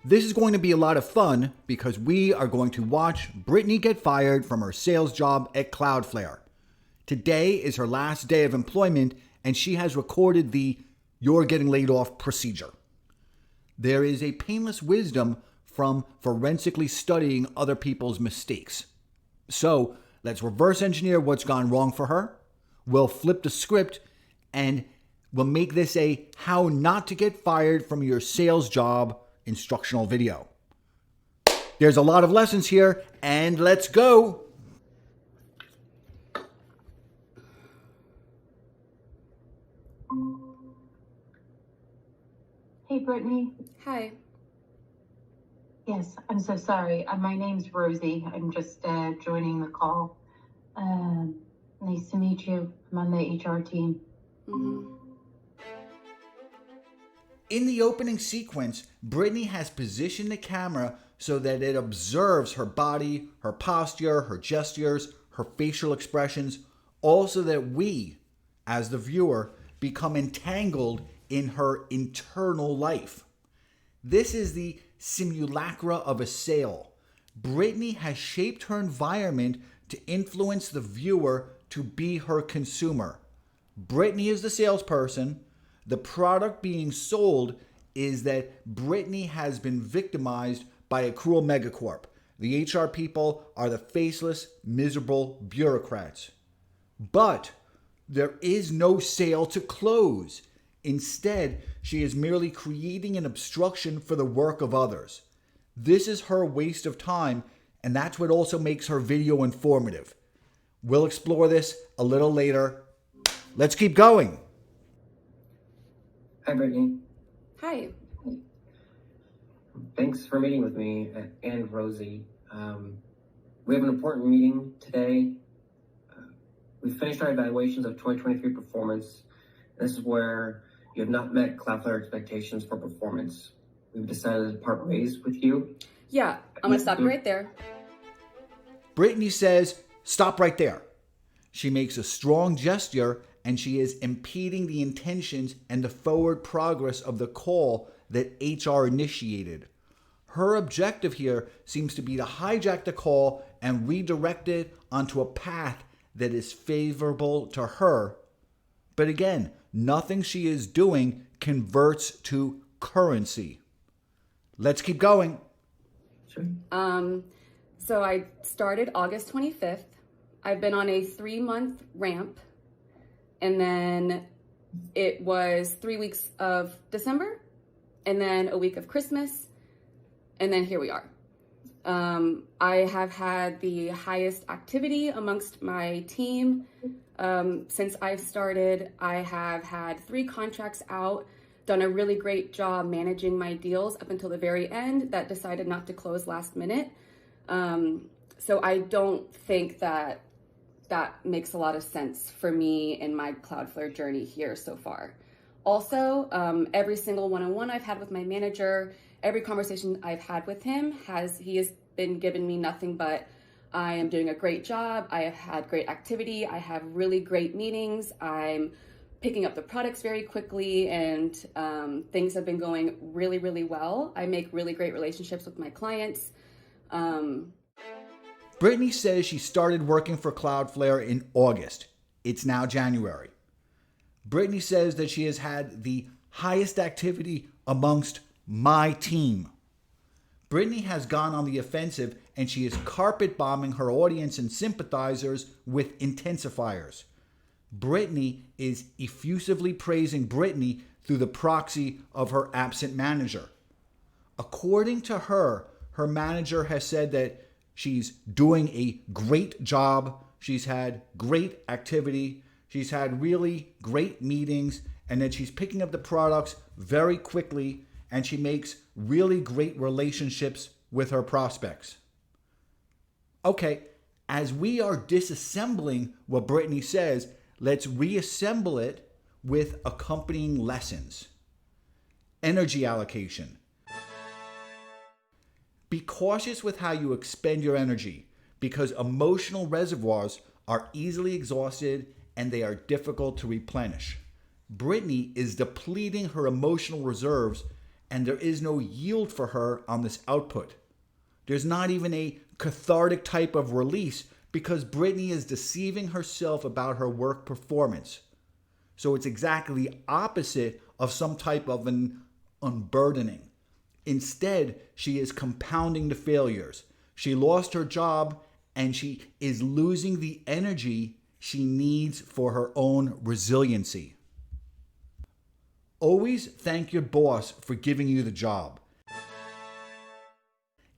This is going to be a lot of fun because we are going to watch Brittany get fired from her sales job at Cloudflare. Today is her last day of employment and she has recorded the "you're getting laid off" procedure. There is a painless wisdom from forensically studying other people's mistakes. So let's reverse engineer what's gone wrong for her. We'll flip the script and we'll make this a how not to get fired from your sales job instructional video. There's a lot of lessons here, and let's go. Hey, Brittany. Hi. Yes, I'm so sorry. My name's Rosie. I'm just joining the call. Nice to meet you. I'm on the HR team. In the opening sequence, Brittany has positioned the camera so that it observes her body, her posture, her gestures, her facial expressions, all so that we, as the viewer, become entangled in her internal life. This is the simulacra of a sale. Brittany has shaped her environment to influence the viewer to be her consumer. Brittany is the salesperson. The product being sold is that Brittany has been victimized by a cruel megacorp. The HR people are the faceless, miserable bureaucrats. But there is no sale to close. Instead, she is merely creating an obstruction for the work of others. This is her waste of time, and that's what also makes her video informative. We'll explore this a little later. Let's keep going. Hi, Brittany. Hi. Thanks for meeting with me and Rosie. We have an important meeting today. We've finished our evaluations of 2023 performance. This is where you have not met Cloudflare expectations for performance. We've decided to part ways with you. Yeah, I'm gonna stop you right there. Brittany says, "Stop right there." She makes a strong gesture and she is impeding the intentions and the forward progress of the call that HR initiated. Her objective here seems to be to hijack the call and redirect it onto a path that is favorable to her. But again, nothing she is doing converts to currency. Let's keep going. Sure. So I started August 25th. I've been on a 3-month ramp. And then it was 3 weeks of December, and then a week of Christmas, and then here we are. I have had the highest activity amongst my team. Since I've started, I have had 3 contracts out, done a really great job managing my deals up until the very end that decided not to close last minute. So I don't think that makes a lot of sense for me in my Cloudflare journey here so far. Also, every single one-on-one I've had with my manager, every conversation I've had with him, he has been giving me nothing but I am doing a great job, I have had great activity, I have really great meetings, I'm picking up the products very quickly, and things have been going really, really well. I make really great relationships with my clients. Brittany says she started working for Cloudflare in August. It's now January. Brittany says that she has had the highest activity amongst my team. Brittany has gone on the offensive and she is carpet bombing her audience and sympathizers with intensifiers. Brittany is effusively praising Brittany through the proxy of her absent manager. According to her, her manager has said that she's doing a great job. She's had great activity. She's had really great meetings, and that she's picking up the products very quickly, and she makes really great relationships with her prospects. Okay, as we are disassembling what Brittany says, let's reassemble it with accompanying lessons. Energy allocation. Be cautious with how you expend your energy because emotional reservoirs are easily exhausted and they are difficult to replenish. Brittany is depleting her emotional reserves and there is no yield for her on this output. There's not even a cathartic type of release because Brittany is deceiving herself about her work performance. So it's exactly the opposite of some type of an unburdening. Instead, she is compounding the failures. She lost her job and she is losing the energy she needs for her own resiliency. Always thank your boss for giving you the job.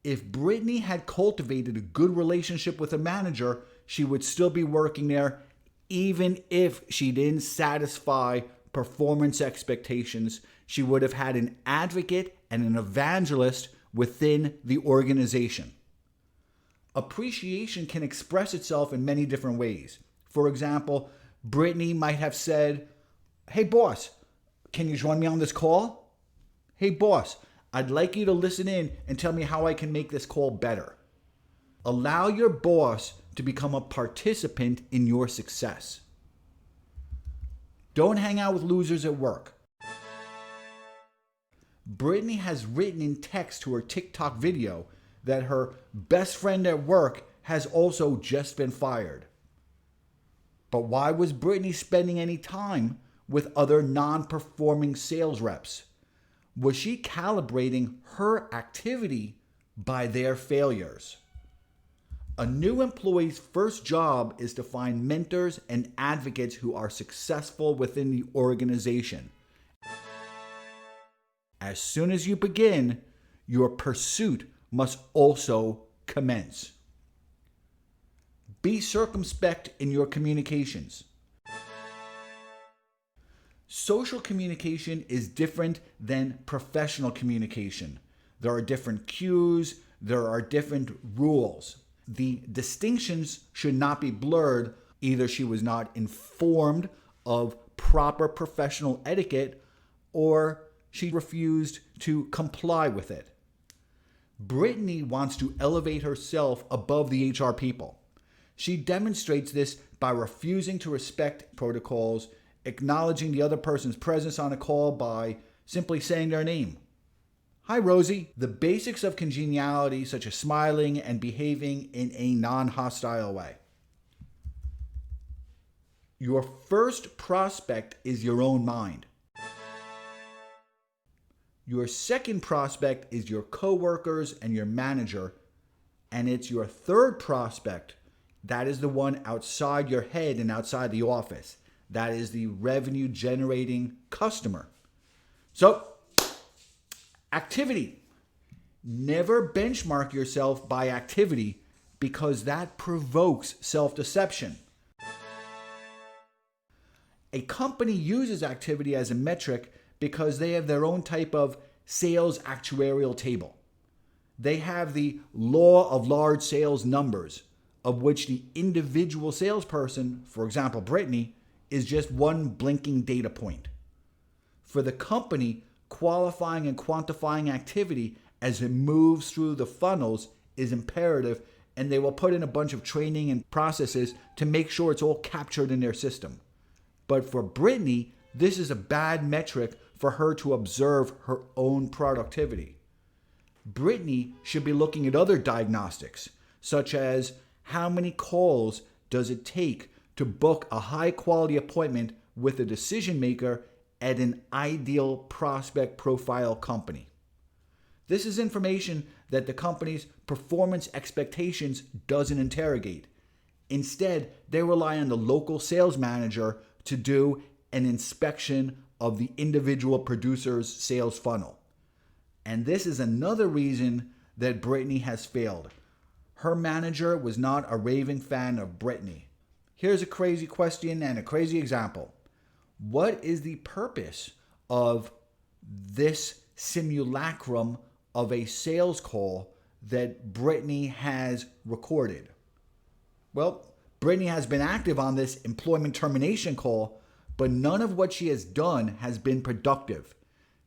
If Brittany had cultivated a good relationship with a manager, she would still be working there even if she didn't satisfy performance expectations. She would have had an advocate and an evangelist within the organization. Appreciation can express itself in many different ways. For example, Brittany might have said, "Hey boss, can you join me on this call? Hey boss, I'd like you to listen in and tell me how I can make this call better." Allow your boss to become a participant in your success. Don't hang out with losers at work. Brittany has written in text to her TikTok video that her best friend at work has also just been fired. But why was Brittany spending any time with other non-performing sales reps? Was she calibrating her activity by their failures? A new employee's first job is to find mentors and advocates who are successful within the organization. As soon as you begin, your pursuit must also commence. Be circumspect in your communications. Social communication is different than professional communication. There are different cues, there are different rules. The distinctions should not be blurred. Either she was not informed of proper professional etiquette or she refused to comply with it. Brittany wants to elevate herself above the HR people. She demonstrates this by refusing to respect protocols, acknowledging the other person's presence on a call by simply saying their name. "Hi, Rosie." The basics of congeniality, such as smiling and behaving in a non-hostile way. Your first prospect is your own mind. Your second prospect is your coworkers and your manager, and it's your third prospect that is the one outside your head and outside the office. That is the revenue generating customer. So, activity. Never benchmark yourself by activity because that provokes self-deception. A company uses activity as a metric because they have their own type of sales actuarial table. They have the law of large sales numbers, of which the individual salesperson, for example, Brittany, is just one blinking data point. For the company, qualifying and quantifying activity as it moves through the funnels is imperative, and they will put in a bunch of training and processes to make sure it's all captured in their system. But for Brittany, this is a bad metric for her to observe her own productivity. Brittany should be looking at other diagnostics, such as how many calls does it take to book a high-quality appointment with a decision maker at an ideal prospect profile company. This is information that the company's performance expectations doesn't interrogate. Instead, they rely on the local sales manager to do an inspection of the individual producer's sales funnel. And this is another reason that Brittany has failed. Her manager was not a raving fan of Brittany. Here's a crazy question and a crazy example. What is the purpose of this simulacrum of a sales call that Brittany has recorded? Well, Brittany has been active on this employment termination call, but none of what she has done has been productive.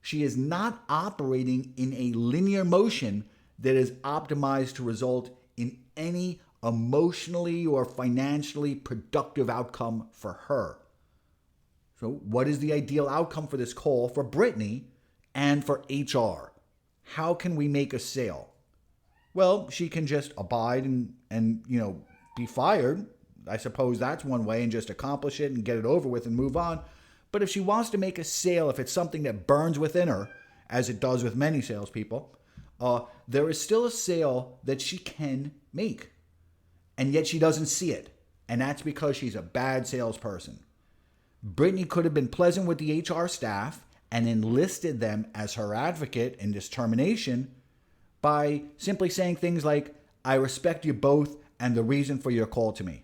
She is not operating in a linear motion that is optimized to result in any emotionally or financially productive outcome for her. So what is the ideal outcome for this call for Brittany And for HR, how can we make a sale? Well, she can just abide and be fired. I suppose that's one way, and just accomplish it and get it over with and move on. But if she wants to make a sale, if it's something that burns within her, as it does with many salespeople, there is still a sale that she can make. And yet she doesn't see it. And that's because she's a bad salesperson. Brittany could have been pleasant with the HR staff and enlisted them as her advocate in this termination by simply saying things like, I respect you both and the reason for your call to me.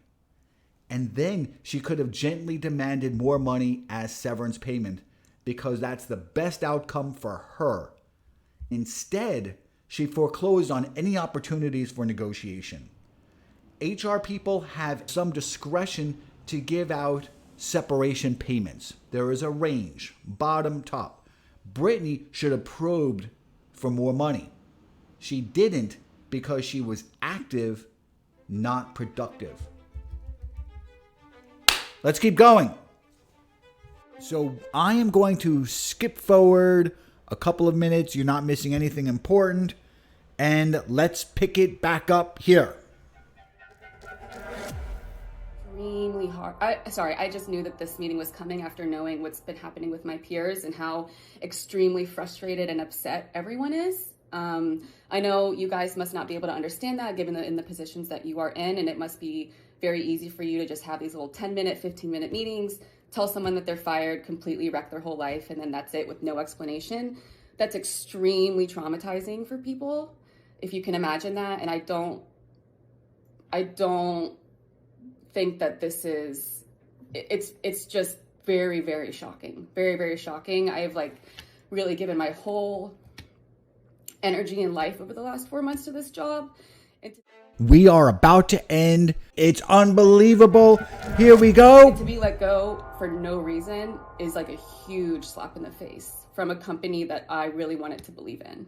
And then she could have gently demanded more money as severance payment because that's the best outcome for her. Instead, she foreclosed on any opportunities for negotiation. HR people have some discretion to give out separation payments. There is a range, bottom, top. Brittany should have probed for more money. She didn't because she was active, not productive. Let's keep going. So I am going to skip forward a couple of minutes. You're not missing anything important. And let's pick it back up here. Extremely hard. I just knew that this meeting was coming after knowing what's been happening with my peers and how extremely frustrated and upset everyone is. I know you guys must not be able to understand that given in the positions that you are in, and it must be very easy for you to just have these little 10-minute, 15-minute meetings, tell someone that they're fired, completely wreck their whole life, and then that's it with no explanation. That's extremely traumatizing for people, if you can imagine that. And I don't think that this is, it's just very, very shocking. Very, very shocking. I have really given my whole energy and life over the last 4 months to this job. We are about to end. It's unbelievable. Here we go. And to be let go for no reason is like a huge slap in the face from a company that I really wanted to believe in.